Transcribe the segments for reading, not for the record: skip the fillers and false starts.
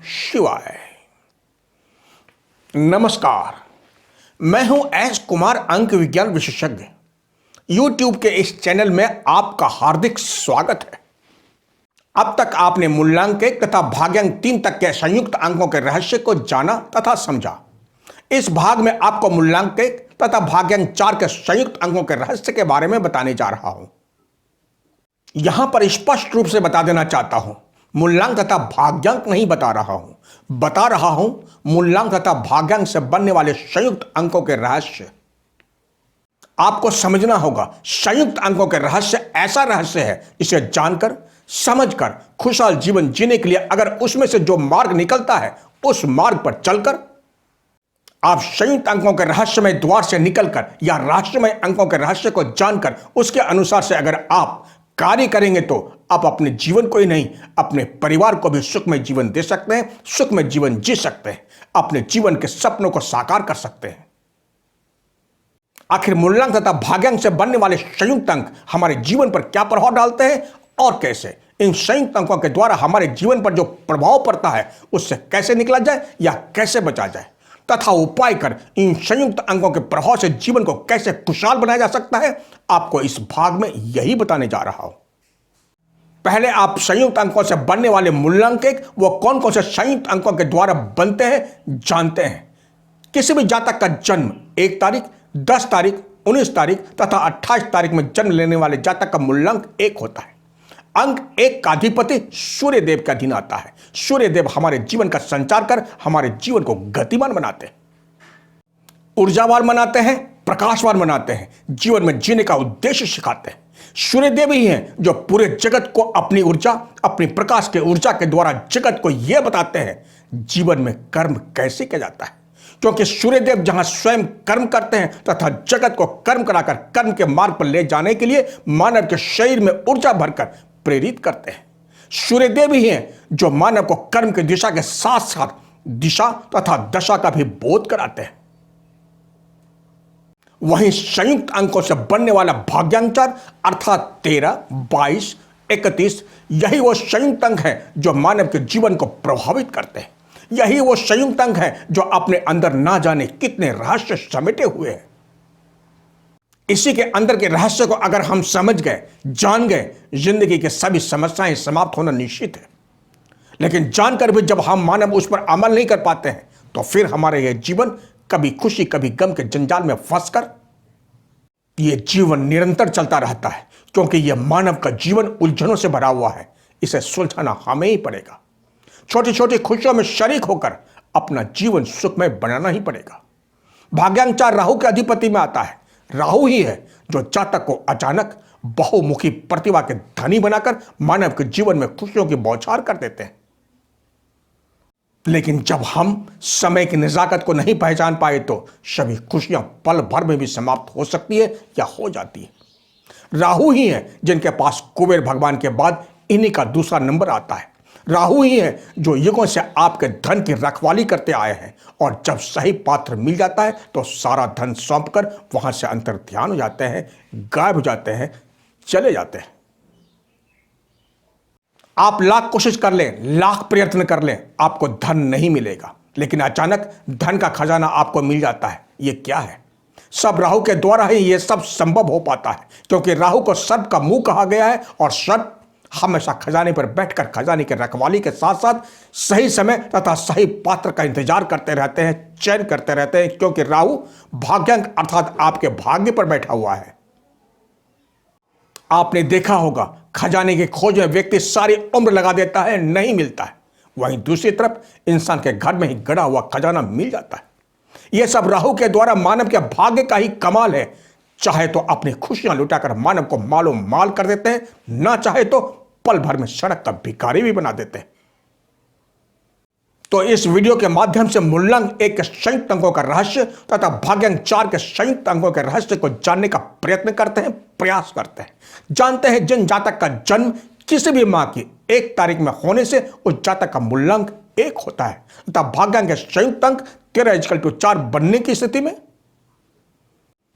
शिवाय। नमस्कार, मैं हूं एस कुमार, अंक विज्ञान विशेषज्ञ। YouTube के इस चैनल में आपका हार्दिक स्वागत है। अब तक आपने मूल्यांक 1 तथा भाग्यांक 3 तक के संयुक्त अंकों के रहस्य को जाना तथा समझा। इस भाग में आपको मूल्यांक 1 तथा भाग्यांक 4 के संयुक्त अंकों के रहस्य के बारे में बताने जा रहा हूं। यहां पर स्पष्ट रूप से बता देना चाहता हूं, मूल्यांक तथा भाग्यांक नहीं बता रहा हूं मूल्यांक तथा भाग्यांक से बनने वाले संयुक्त अंकों के रहस्य। आपको समझना होगा, संयुक्त अंकों के रहस्य ऐसा रहस्य है जिसे जानकर समझकर खुशहाल जीवन जीने के लिए अगर उसमें से जो मार्ग निकलता है उस मार्ग पर चलकर आप संयुक्त अंकों के रहस्यमय द्वार से निकलकर या रहस्यमय अंकों के रहस्य को जानकर उसके अनुसार से अगर आप कार्य करेंगे तो आप अपने जीवन को ही नहीं, अपने परिवार को भी सुखमय जीवन दे सकते हैं, सुखमय जीवन जी सकते हैं, अपने जीवन के सपनों को साकार कर सकते हैं। आखिर मूल्यांक तथा भाग्यांक से बनने वाले संयुक्त अंक हमारे जीवन पर क्या प्रभाव डालते हैं और कैसे इन संयुक्त अंकों के द्वारा हमारे जीवन पर जो प्रभाव पड़ता है उससे कैसे निकला जाए या कैसे बचा जाए तथा उपाय कर इन संयुक्त अंकों के प्रभाव से जीवन को कैसे खुशहाल बनाया जा सकता है, आपको इस भाग में यही बताने जा रहा हूं। पहले आप संयुक्त अंकों से बनने वाले मूल्यांक 1 वो कौन कौन से संयुक्त अंकों के द्वारा बनते हैं जानते हैं। किसी भी जातक का जन्म 1 तारीख, 10 तारीख, 19 तारीख तथा 28 तारीख में जन्म लेने वाले जातक का मूल्यांक 1 होता है। अंक 1 का अधिपति सूर्य देव का दिन आता है। सूर्य देव हमारे जीवन का संचार कर हमारे जीवन को गतिमान बनाते हैं, ऊर्जावान बनाते हैं, प्रकाशवान बनाते हैं, जीवन में जीने का उद्देश्य सिखाते हैं। सूर्य देव ही हैं जो पूरे जगत को अपनी ऊर्जा, अपनी प्रकाश के ऊर्जा के द्वारा जगत को यह बताते हैं जीवन में कर्म कैसे किया जाता है। क्योंकि सूर्यदेव जहां स्वयं कर्म करते हैं तथा जगत को कर्म कराकर कर्म के मार्ग पर ले जाने के लिए मानव के शरीर में ऊर्जा भरकर प्रेरित करते हैं। सूर्यदेव ही हैं जो मानव को कर्म की दिशा के साथ साथ दिशा तथा दशा का भी बोध कराते हैं। वहीं संयुक्त अंकों से बनने वाला भाग्यांक 4 अर्थात 13, 22, 31 यही वो संयुक्त अंक है जो मानव के जीवन को प्रभावित करते हैं। यही वो संयुक्त अंक है जो अपने अंदर ना जाने कितने रहस्य समेटे हुए हैं। इसी के अंदर के रहस्य को अगर हम समझ गए, जान गए, जिंदगी की सभी समस्याएं समाप्त होना निश्चित है। लेकिन जानकर भी जब हम मानव उस पर अमल नहीं कर पाते हैं तो फिर हमारा यह जीवन कभी खुशी कभी गम के जंजाल में फंसकर यह जीवन निरंतर चलता रहता है। क्योंकि यह मानव का जीवन उलझनों से भरा हुआ है, इसे सुलझाना हमें ही पड़ेगा। छोटी छोटी खुशियों में शरीक होकर अपना जीवन सुखमय बनाना ही पड़ेगा। भाग्यांक 4 राहु के अधिपति में आता है। राहु ही है जो जातक को अचानक बहुमुखी प्रतिभा के धनी बनाकर मानव के जीवन में खुशियों की बौछार कर देते हैं। लेकिन जब हम समय की नजाकत को नहीं पहचान पाए तो सभी खुशियां पल भर में भी समाप्त हो सकती है या हो जाती है। राहु ही है जिनके पास कुबेर भगवान के बाद इन्हीं का दूसरा नंबर आता है। राहु ही है जो युगों से आपके धन की रखवाली करते आए हैं और जब सही पात्र मिल जाता है तो सारा धन सौंपकर वहां से अंतर ध्यान हो जाते हैं, गायब हो जाते हैं, चले जाते हैं। आप लाख कोशिश कर लें, लाख प्रयत्न कर लें, आपको धन नहीं मिलेगा। लेकिन अचानक धन का खजाना आपको मिल जाता है। ये क्या है? सब राहु के द्वारा ही यह सब संभव हो पाता है। क्योंकि राहु को सर्प का मुंह कहा गया है और सर्प हमेशा खजाने पर बैठकर खजाने की रखवाली के साथ साथ सही समय तथा सही पात्र का इंतजार करते रहते हैं, चयन करते रहते हैं। क्योंकि राहु भाग्यांक अर्थात आपके भाग्य पर बैठा हुआ है। आपने देखा होगा, खजाने की खोज में व्यक्ति सारी उम्र लगा देता है, नहीं मिलता है। वहीं दूसरी तरफ इंसान के घर में ही गड़ा हुआ खजाना मिल जाता है। यह सब राहु के द्वारा मानव के भाग्य का ही कमाल है। चाहे तो अपनी खुशियां लुटाकर मानव को मालो माल कर देते हैं, ना चाहे तो पल भर में सड़क का भिखारी भी बना देते हैं। तो इस वीडियो के माध्यम से मूल्यांक 1 के संयुक्त अंकों का रहस्य तथा भाग्यांक 4 के संयुक्त अंकों के रहस्य को जानने का प्रयत्न करते हैं, प्रयास करते हैं। जानते हैं जिन जातक का जन्म किसी भी माह की 1 तारीख में होने से उस जातक का मूल्यांक 1 होता है तथा भाग्यांक के संयुक्त अंक 13 = 4 बनने की स्थिति में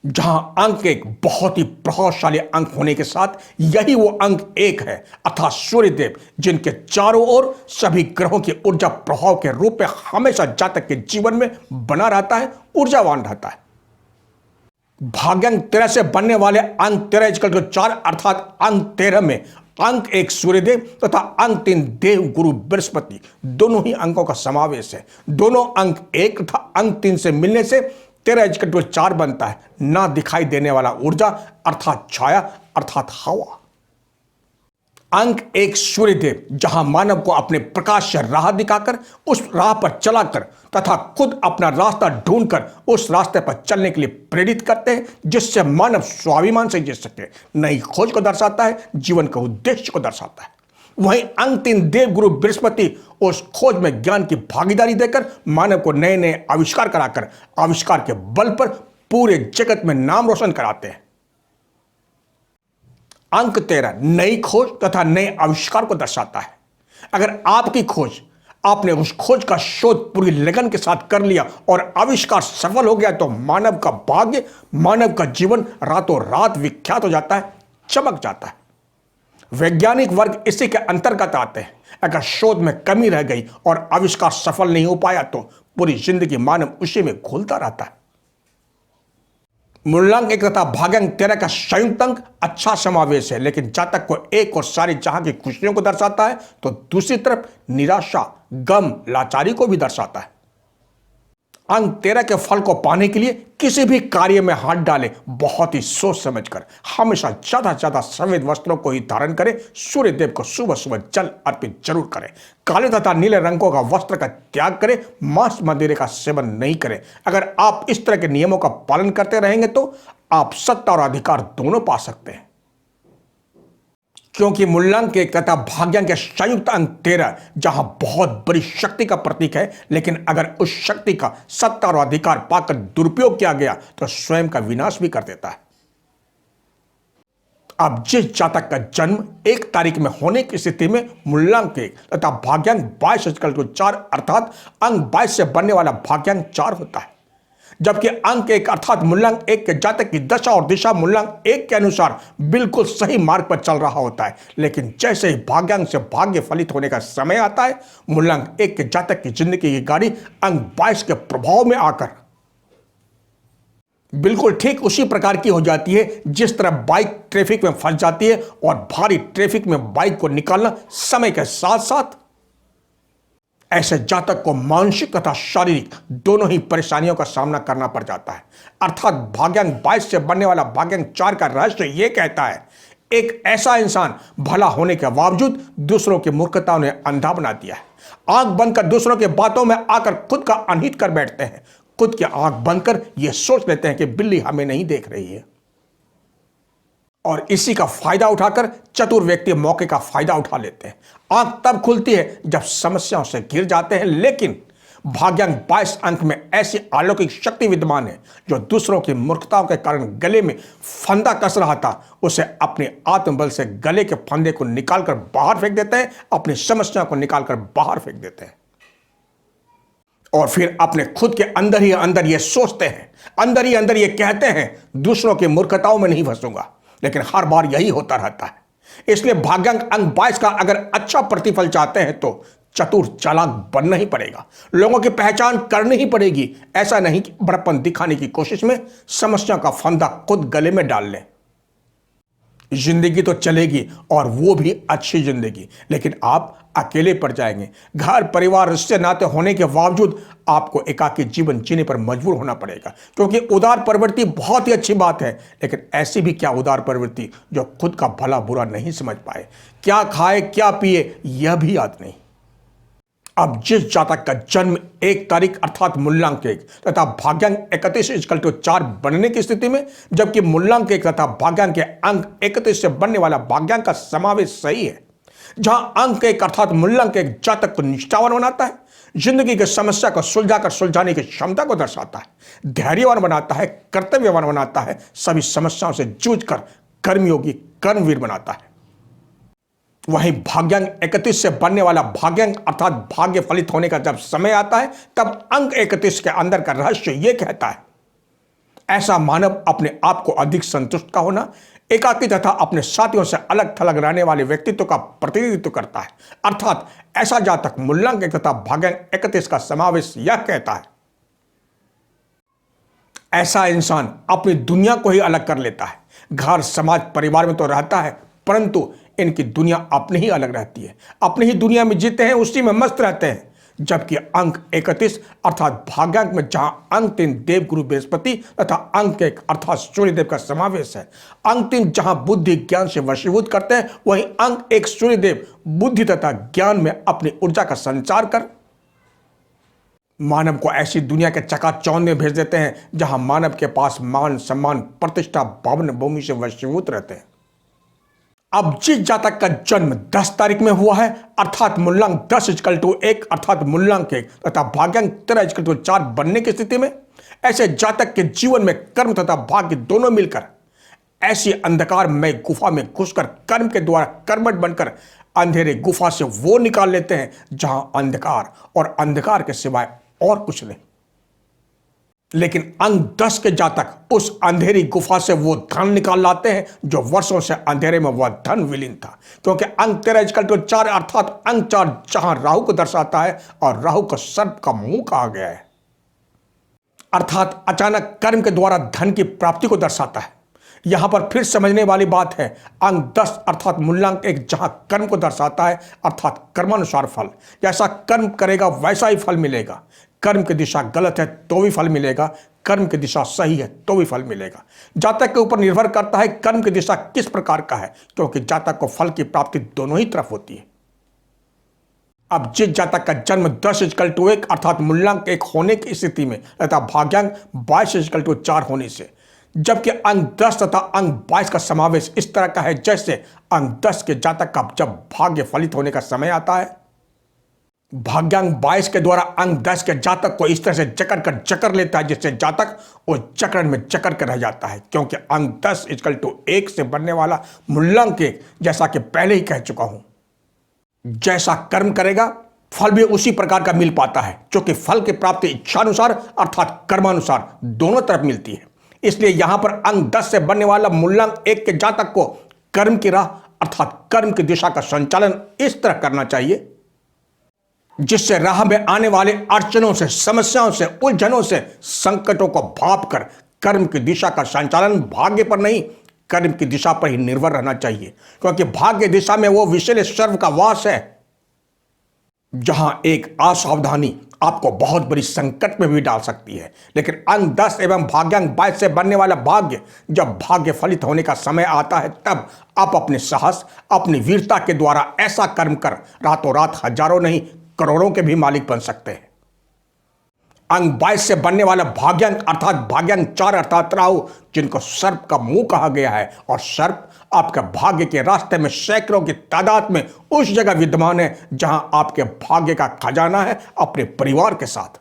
जहां अंक एक बहुत ही प्रभावशाली अंक होने के साथ यही वो अंक एक है अर्थात सूर्यदेव, जिनके चारों ओर सभी ग्रहों की ऊर्जा प्रभाव के रूप में हमेशा जातक के जीवन में बना रहता है, ऊर्जावान रहता है। भाग्यांक 13 से बनने वाले अंक 13 अर्थात अंक 13 में अंक एक सूर्यदेव तथा अंक 3 देव गुरु बृहस्पति दोनों ही अंकों का समावेश है। दोनों अंक एक तथा अंक 3 से मिलने से 13 बनता है। ना दिखाई देने वाला ऊर्जा अर्थात छाया अर्थात हवा। अंक एक सूर्यदेव जहां मानव को अपने प्रकाश से राह दिखाकर उस राह पर चलाकर तथा खुद अपना रास्ता ढूंढकर उस रास्ते पर चलने के लिए प्रेरित करते हैं, जिससे मानव स्वाभिमान से जी सके। नई खोज को दर्शाता है, जीवन के उद्देश्य को दर्शाता है। वहीं अंक 3 देव गुरु बृहस्पति उस खोज में ज्ञान की भागीदारी देकर मानव को नए नए आविष्कार कराकर आविष्कार के बल पर पूरे जगत में नाम रोशन कराते हैं। अंक 13 नई खोज तथा नए आविष्कार को दर्शाता है। अगर आपकी खोज, आपने उस खोज का शोध पूरी लगन के साथ कर लिया और आविष्कार सफल हो गया तो मानव का भाग्य, मानव का जीवन रातों रात विख्यात हो जाता है, चमक जाता है। वैज्ञानिक वर्ग इसी के अंतर्गत आते हैं। अगर शोध में कमी रह गई और आविष्कार सफल नहीं हो पाया तो पूरी जिंदगी मानव उसी में घुलता रहता है। मूलांक 1 तथा भाग्यांक 13 का संयुक्त अंक अच्छा समावेश है, लेकिन जातक को एक और सारी जहां की खुशियों को दर्शाता है तो दूसरी तरफ निराशा, गम, लाचारी को भी दर्शाता है। अंक 13 के फल को पाने के लिए किसी भी कार्य में हाथ डालें, बहुत ही सोच समझकर। हमेशा ज्यादा से ज्यादा सफेद वस्त्रों को ही धारण करें। सूर्यदेव को सुबह सुबह जल अर्पित जरूर करें। काले तथा नीले रंगों का वस्त्र का त्याग करें। मांस मदिरे का सेवन नहीं करें। अगर आप इस तरह के नियमों का पालन करते रहेंगे तो आप सत्ता और अधिकार दोनों पा सकते हैं। क्योंकि मूलांक 1 तथा भाग्यांक के संयुक्त अंक 13 जहां बहुत बड़ी शक्ति का प्रतीक है, लेकिन अगर उस शक्ति का सत्ता और अधिकार पाकर दुरुपयोग किया गया तो स्वयं का विनाश भी कर देता है। अब जिस जातक का जन्म 1 तारीख में होने की स्थिति में मूलांक 1 तथा भाग्यांक 22 अर्थात अंक 22 से बनने वाला भाग्यांक 4 होता है, जबकि अंक 1 अर्थात मूलांक 1 के जातक की दशा और दिशा मूलांक 1 के अनुसार बिल्कुल सही मार्ग पर चल रहा होता है, लेकिन जैसे ही भाग्यांक से भाग्य फलित होने का समय आता है, मूलांक 1 के जातक की जिंदगी की गाड़ी अंक 22 के प्रभाव में आकर बिल्कुल ठीक उसी प्रकार की हो जाती है जिस तरह बाइक ट्रैफिक में फंस जाती है और भारी ट्रैफिक में बाइक को निकालना समय के साथ साथ ऐसे जातक को मानसिक तथा शारीरिक दोनों ही परेशानियों का सामना करना पड़ जाता है। अर्थात भाग्यांक 22 से बनने वाला भाग्यांक 4 का रहस्य यह कहता है, एक ऐसा इंसान भला होने के बावजूद दूसरों की मूर्खता ने अंधा बना दिया है। आंख बंद कर दूसरों के बातों में आकर खुद का अनहित कर बैठते हैं। खुद की आंख बंद कर यह सोच लेते हैं कि बिल्ली हमें नहीं देख रही है, और इसी का फायदा उठाकर चतुर व्यक्ति मौके का फायदा उठा लेते हैं। आंख तब खुलती है जब समस्याओं से घिर जाते हैं, लेकिन भाग्यांक 22 अंक में ऐसी अलौकिक शक्ति विद्यमान है जो दूसरों की मूर्खताओं के कारण गले में फंदा कस रहा था, उसे अपने आत्मबल से गले के फंदे को निकालकर बाहर फेंक देते हैं, अपनी समस्या को निकालकर बाहर फेंक देते हैं और फिर अपने खुद के अंदर ही अंदर ये सोचते हैं, अंदर ही अंदर ये कहते हैं, दूसरों की मूर्खताओं में नहीं फंसूंगा। लेकिन हर बार यही होता रहता है। इसलिए भाग्यांक अंक 22 का अगर अच्छा प्रतिफल चाहते हैं तो चतुर चालाक बनना ही पड़ेगा, लोगों की पहचान करनी ही पड़ेगी। ऐसा नहीं कि बड़प्पन दिखाने की कोशिश में समस्या का फंदा खुद गले में डाल लें। जिंदगी तो चलेगी और वो भी अच्छी जिंदगी, लेकिन आप अकेले पड़ जाएंगे। घर परिवार रिश्ते नाते होने के बावजूद आपको एकाकी जीवन जीने पर मजबूर होना पड़ेगा, क्योंकि उदार प्रवृत्ति बहुत ही अच्छी बात है, लेकिन ऐसी भी क्या उदार प्रवृत्ति जो खुद का भला बुरा नहीं समझ पाए, क्या खाए क्या पिए यह भी याद नहीं। अब जिस जातक का जन्म 1 तारीख अर्थात मूलांक 1 तथा भाग्यांक 31 बनने की स्थिति में, जबकि मूलांक 1 तथा भाग्यांक के अंक 31 से बनने वाला भाग्यांक का समावेश सही है, जहां अंक 1 अर्थात मूलांक 1 जातक को निष्ठावान बनाता है, जिंदगी की समस्या को सुलझाकर सुलझाने की क्षमता को दर्शाता है, धैर्यवान बनाता है, कर्तव्यवान बनाता है, सभी समस्याओं से जूझकर कर्मयोगी कर्मवीर बनाता है। वहीं भाग्यांक 31 से बनने वाला भाग्यांक अर्थात भाग्य फलित होने का जब समय आता है, तब अंक 31 के अंदर का रहस्य यह कहता है, ऐसा मानव अपने आप को अधिक संतुष्ट का होना, एकाकी तथा अपने साथियों से अलग थलग रहने वाले व्यक्तित्व का प्रतिनिधित्व करता है। अर्थात ऐसा जातक मूल्यांक 1 तथा भाग्यांक 31 का समावेश यह कहता है। ऐसा इंसान अपनी दुनिया को ही अलग कर लेता है। घर, समाज, परिवार में तो रहता है, परंतु इनकी दुनिया अपनी ही अलग रहती है। अपनी ही दुनिया में जीते हैं, उसी में मस्त रहते हैं। जबकि अंक 31 अर्थात भाग्यांक में जहां अंक 3 देवगुरु बृहस्पति तथा अंक 1 अर्थात सूर्यदेव का समावेश है, अंक 3 जहां बुद्धि ज्ञान से वशीभूत करते हैं, वहीं अंक 1 सूर्यदेव बुद्धि तथा ज्ञान में अपनी ऊर्जा का संचार कर मानव को ऐसी दुनिया के चकाचौंध में भेज देते हैं जहां मानव के पास मान, सम्मान, प्रतिष्ठा, भवन भूमि से वशीभूत रहते हैं। अब जिस जातक का जन्म 10 तारीख में हुआ है अर्थात मूल्यांक 10=1 अर्थात मूल्यांक 1 तथा भाग्यांक 13=4 बनने की स्थिति में, ऐसे जातक के जीवन में कर्म तथा भाग्य दोनों मिलकर ऐसी अंधकारमय गुफा में घुसकर कर्म के द्वारा कर्मठ बनकर अंधेरे गुफा से वो निकाल लेते हैं जहां अंधकार और अंधकार के सिवाय और कुछ नहीं। लेकिन अंक 10 के जातक उस अंधेरी गुफा से वो धन निकाल लाते हैं जो वर्षों से अंधेरे में वह धन विलीन था। क्योंकि अंक 13=4 अर्थात अंक 4 जहां राहु को दर्शाता है और राहु को सर्प का मुंह कहा गया है, अर्थात अचानक कर्म के द्वारा धन की प्राप्ति को दर्शाता है। यहां पर फिर समझने वाली बात है, अंक 10 अर्थात मूल्यांक 1 जहां कर्म को दर्शाता है अर्थात कर्मानुसार फल, जैसा कर्म करेगा वैसा ही फल मिलेगा। कर्म की दिशा गलत है तो भी फल मिलेगा, कर्म की दिशा सही है तो भी फल मिलेगा। जातक के ऊपर निर्भर करता है कर्म की दिशा किस प्रकार का है, क्योंकि जातक को फल की प्राप्ति दोनों ही तरफ होती है। अब जिस जातक का जन्म 10=1 अर्थात मूल्यांक 1 होने की स्थिति में तथा भाग्यांक 22=4 होने से, जबकि अंक 10 तथा अंक 22 का समावेश इस तरह का है जैसे अंक 10 के जातक का जब भाग्य फलित होने का समय आता है, भाग्यांक 22 के द्वारा अंक 10 के जातक को इस तरह से जकड़ लेता है जिससे जातक उस जकड़न में जकड़ कर रह जाता है। क्योंकि अंक 10=1 से बनने वाला मूल्यांक 1, जैसा कि पहले ही कह चुका हूं, जैसा कर्म करेगा फल भी उसी प्रकार का मिल पाता है, क्योंकि फल की प्राप्ति इच्छानुसार अर्थात कर्मानुसार दोनों तरफ मिलती है। इसलिए यहां पर अंक 10 से बनने वाला मूल्यांक 1 के जातक को कर्म की राह अर्थात कर्म की दिशा का संचालन इस तरह करना चाहिए जिससे राह में आने वाले अड़चनों से, समस्याओं से, उलझनों से, संकटों को भाप कर कर्म की दिशा का संचालन भाग्य पर नहीं कर्म की दिशा पर ही निर्भर रहना चाहिए। क्योंकि भाग्य दिशा में वो विशेष सर्व का वास है जहां एक असावधानी आपको बहुत बड़ी संकट में भी डाल सकती है। लेकिन अंक 10 एवं भाग्यांक 22 से बनने वाला भाग्य, जब भाग्य फलित होने का समय आता है तब आप अपने साहस, अपनी वीरता के द्वारा ऐसा कर्म कर रातों रात हजारों नहीं करोड़ों के भी मालिक बन सकते हैं। अंक 22 से बनने वाला भाग्यांक अर्थात भाग्यांक 4 अर्थात राहु, जिनको सर्प का मुंह कहा गया है, और सर्प आपके भाग्य के रास्ते में सैकड़ों की तादाद में उस जगह विद्यमान है जहां आपके भाग्य का खजाना है अपने परिवार के साथ।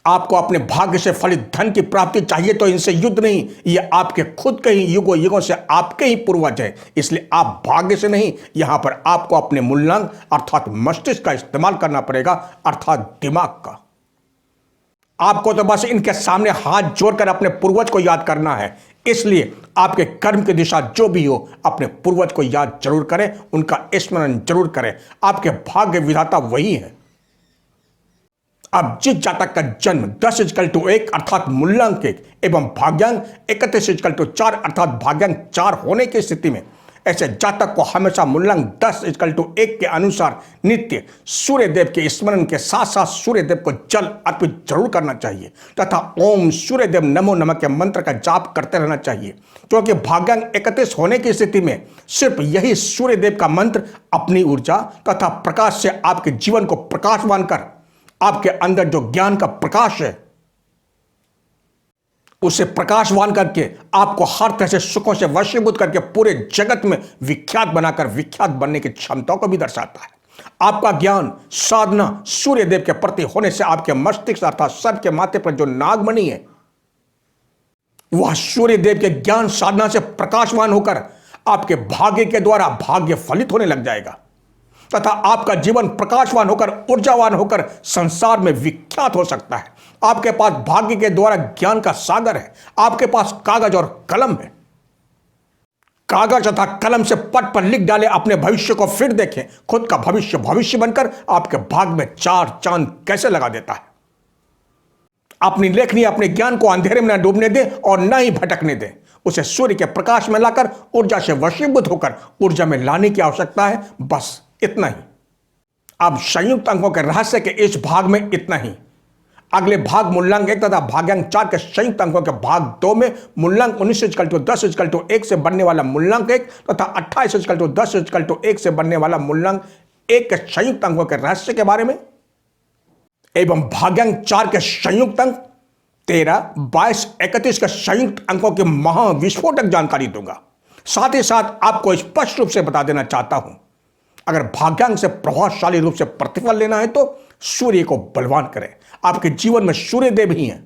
आपको अपने भाग्य से फलित धन की प्राप्ति चाहिए तो इनसे युद्ध नहीं, ये आपके खुद के ही युगों युगों से आपके ही पूर्वज हैं। इसलिए आप भाग्य से नहीं, यहां पर आपको अपने मूल्यांक अर्थात मस्तिष्क का इस्तेमाल करना पड़ेगा अर्थात दिमाग का। आपको तो बस इनके सामने हाथ जोड़कर अपने पूर्वज को याद करना है। इसलिए आपके कर्म की दिशा जो भी हो, अपने पूर्वज को याद जरूर करें, उनका स्मरण जरूर करें। आपके भाग्य विधाता वही है। अब जिस जातक का जन्म 10=1 अर्थात मूल्यांक 1 एवं भाग्यांक 31=4 अर्थात भाग्यांक 4 होने की स्थिति में, ऐसे जातक को हमेशा मूल्यांक 10=1 के अनुसार नित्य सूर्य देव के स्मरण के साथ साथ सूर्य देव को जल अर्पित जरूर करना चाहिए तथा ओम सूर्य देव नमो नमः के मंत्र का जाप करते रहना चाहिए। क्योंकि भाग्यांक 31 होने की स्थिति में सिर्फ यही सूर्य देव का मंत्र अपनी ऊर्जा तथा प्रकाश से आपके जीवन को प्रकाशवान कर आपके अंदर जो ज्ञान का प्रकाश है उसे प्रकाशवान करके आपको हर तरह से सुखों से वशीभूत करके पूरे जगत में विख्यात बनाकर विख्यात बनने की क्षमता को भी दर्शाता है। आपका ज्ञान साधना सूर्य देव के प्रति होने से आपके मस्तिष्क अर्थात सर के माथे पर जो नागमणि है वह सूर्य देव के ज्ञान साधना से प्रकाशवान होकर आपके भाग्य के द्वारा भाग्य फलित होने लग जाएगा। तथा आपका जीवन प्रकाशवान होकर, ऊर्जावान होकर संसार में विख्यात हो सकता है। आपके पास भाग्य के द्वारा ज्ञान का सागर है। आपके पास कागज और कलम है। कागज तथा कलम से पट पर लिख डाले अपने भविष्य को, फिर देखें खुद का भविष्य भविष्य बनकर आपके भाग्य में चार चांद कैसे लगा देता है। अपनी लेखनी, अपने ज्ञान को अंधेरे में न डूबने दे और न ही भटकने दे। उसे सूर्य के प्रकाश में लाकर ऊर्जा से वशीभूत होकर ऊर्जा में लाने की आवश्यकता है। बस इतना ही। अब संयुक्त अंकों के रहस्य के इस भाग में इतना ही। अगले भाग मूल्यांक 1 तथा भाग्यांक 4 के संयुक्त अंकों के भाग 2 में मूल्यांक 19=10=1 से बनने वाला मूल्यांक 1 तथा 28=10=1 से बनने वाला मूल्यांक 1 के संयुक्त अंकों के रहस्य के बारे में एवं भाग्यांक 4 के संयुक्त अंक 13, 22, 31 के संयुक्त अंकों की महाविस्फोटक जानकारी दूंगा। साथ ही साथ आपको स्पष्ट रूप से बता देना चाहता हूं, अगर भाग्यांक से प्रभावशाली रूप से प्रतिफल लेना है तो सूर्य को बलवान करें। आपके जीवन में सूर्य देव ही हैं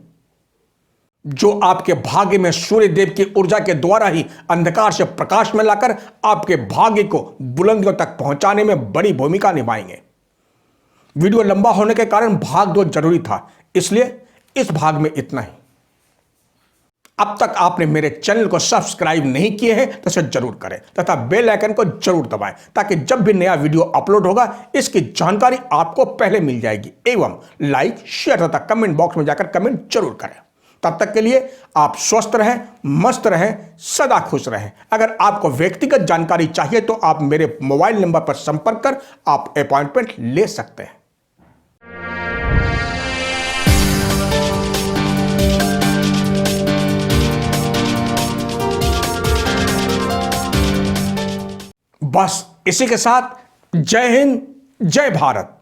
जो आपके भाग्य में सूर्य देव की ऊर्जा के द्वारा ही अंधकार से प्रकाश में लाकर आपके भाग्य को बुलंदियों तक पहुंचाने में बड़ी भूमिका निभाएंगे। वीडियो लंबा होने के कारण भाग 2 जरूरी था, इसलिए इस भाग में इतना ही। अब तक आपने मेरे चैनल को सब्सक्राइब नहीं किए हैं तो इसे जरूर करें तथा बेल आइकन को जरूर दबाएं ताकि जब भी नया वीडियो अपलोड होगा इसकी जानकारी आपको पहले मिल जाएगी। एवं लाइक, शेयर तथा कमेंट बॉक्स में जाकर कमेंट जरूर करें। तब तक के लिए आप स्वस्थ रहें, मस्त रहें, सदा खुश रहें। अगर आपको व्यक्तिगत जानकारी चाहिए तो आप मेरे मोबाइल नंबर पर संपर्क कर आप अपॉइंटमेंट ले सकते हैं। बस इसी के साथ जय हिंद, जय भारत।